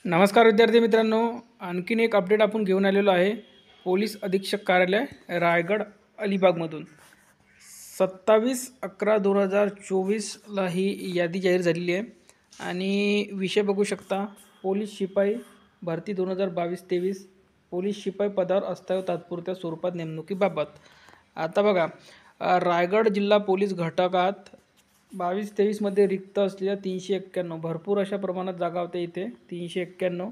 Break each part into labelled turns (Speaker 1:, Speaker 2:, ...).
Speaker 1: नमस्कार विद्यार्थी मित्रांनो, आणखीन एक अपडेट आपण घेऊन आलेलो आहे पोलीस अधीक्षक कार्यालय रायगड अलिबागमधून 27/11/2024ला ही यादी जाहीर झालेली आहे आणि विषय बघू शकता, पोलीस शिपाई भरती 2022-23 पोलीस शिपाई पदावर अस्थायी तात्पुरत्या स्वरूपात नेमणुकीबाबत। आता बघा, रायगड जिल्हा पोलीस घटकात 22-23 मध्ये रिक्त असलेल्या 391 भरपूर अशा प्रमाणात जागा होत्या इथे 391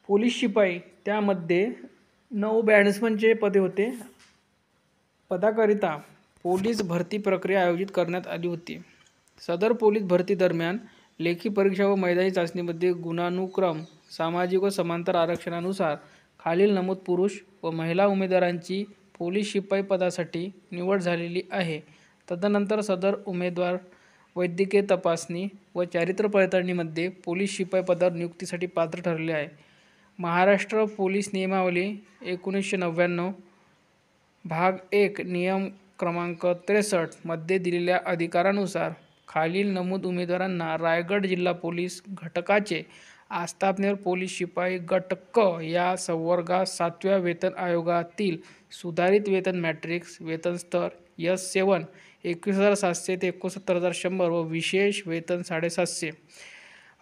Speaker 1: पोलीस शिपाई, त्यामध्ये 9 बॅट्समनचे पदे होते। पदाकरिता पोलीस भरती प्रक्रिया आयोजित करण्यात आली होती। सदर पोलीस भरती दरम्यान लेखी परीक्षा व मैदानी चाचणीमध्ये गुणानुक्रम सामाजिक व समांतर आरक्षणानुसार खालील नमूद पुरुष व महिला उमेदवारांची पोलीस शिपाई पदासाठी निवड झालेली आहे। तदनंतर सदर उमेदवार वैद्यकीय तपासणी व चारित्र्य पडताळणीमध्ये पोलीस शिपाई पदावर नियुक्तीसाठी पात्र ठरले आहे। महाराष्ट्र पोलीस नियमावली 1999 भाग 1 नियम क्रमांक 63 मध्ये दिलेल्या अधिकारानुसार खालील नमूद उमेदवारांना रायगड जिल्हा पोलीस घटकाचे आस्थापनेवर पोलीस शिपाई गट क या संवर्गात 7व्या वेतन आयोगातील सुधारित वेतन मॅट्रिक्स वेतन स्तर S7 21,700 ते 69,100 व विशेष वेतन 750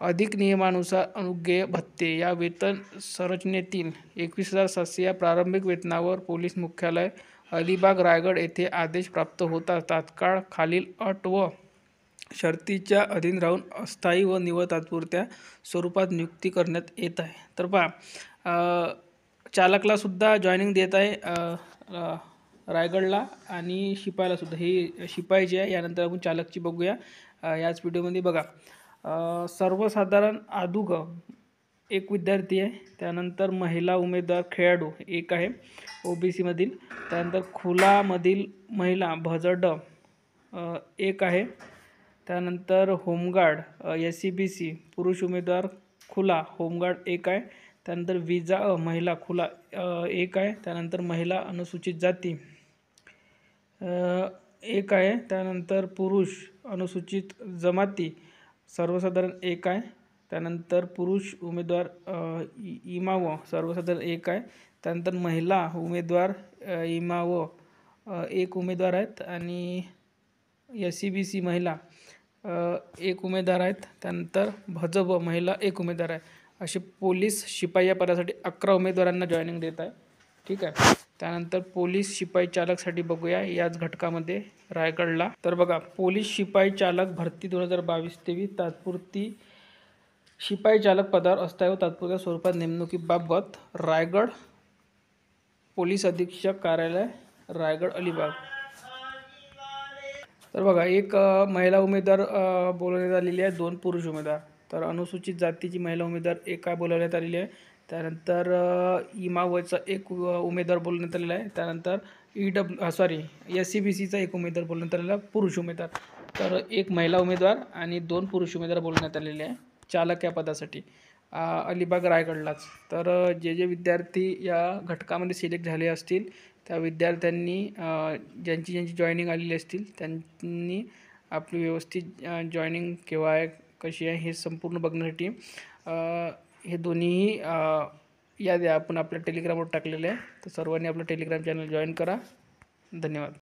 Speaker 1: अधिक नियमानुसार अनुज्ञेय भत्ते या वेतन संरचनेतील 21,700 या प्रारंभिक वेतनावर पोलीस मुख्यालय अलिबाग रायगड येथे आदेश प्राप्त होता तात्काळ खालील अट व शर्तीच्या अधीन राहून अस्थायी व निव्वळ तात्पुरत्या स्वरूपात नियुक्ती करण्यात येत आहे। तर पहा, चालकला सुद्धा जॉईनिंग देत आहे रायगडला आणि शिपाईला सुद्धा। ही शिपाई जी आहे, यानंतर आपण चालकची बघूया याच व्हिडिओमध्ये। बघा, सर्वसाधारण आदुग एक विद्यार्थी आहे, त्यानंतर महिला उमेदवार खेळाडू एक आहे OBC मधील, त्यानंतर खुलामधील महिला भजड एक आहे, त्यानंतर होमगार्ड SCBC पुरुष उमेदवार खुला होमगार्ड एक आहे, त्यानंतर विजा महिला खुला एक आहे, त्यानंतर महिला अनुसूचित जाती एक आहे, त्यानंतर पुरुष अनुसूचित जमाती सर्वसाधारण एक आहे, त्यानंतर पुरुष उमेदवार इमाव सर्वसाधारण एक आहे, त्यानंतर महिला उमेदवार इमाव एक उमेदवार आहेत आणि SCBC महिला एक उमेदवार आहेत, त्यानंतर भजब महिला एक उमेदवार आहे। असे पोलीस शिपाई या पदासाठी 11 उमेदवारांना जॉईनिंग देत आहे, ठीक आहे। त्यानंतर पोलीस शिपाई चालकसाठी बघूया याच घटकामध्ये रायगडला। तर बघा, पोलीस शिपाई चालक भरती 2022-23 तात्पुरती शिपाई चालक पदावर अस्थायी व तात्पुरत्या स्वरूपात नेमणुकीबाबत रायगड पोलीस अधीक्षक कार्यालय रायगड अलिबाग। तर बघा, एक महिला उमेदवार बोलवण्यात आलेली आहे, 2 पुरुष उमेदवार। तर अनुसूचित जातीची महिला उमेदवार एक काय बोलवण्यात आलेली आहे, त्यानंतर इमावचा एक उमेदवार बोलवण्यात आलेला आहे, त्यानंतर SCBCचा एक उमेदवार बोलवण्यात आलेला पुरुष उमेदवार। तर एक महिला उमेदवार आणि 2 पुरुष उमेदवार बोलवण्यात आलेले आहे चालक या पदासाठी अलिबाग रायगडलाच। तर जे विद्यार्थी या घटकामध्ये सिलेक्ट झाले असतील त्या विद्यार्थ्यांनी ज्यांची जॉईनिंग आलेली असतील त्यांनी आपली व्यवस्थित जॉईनिंग केव्हा आहे कशी आहे हे संपूर्ण बघण्यासाठी हे दोन्ही याद्या आपण आपल्या टेलिग्रामवर टाकलेले आहे। तर सर्वांनी आपलं टेलिग्राम चॅनल जॉईन करा। धन्यवाद।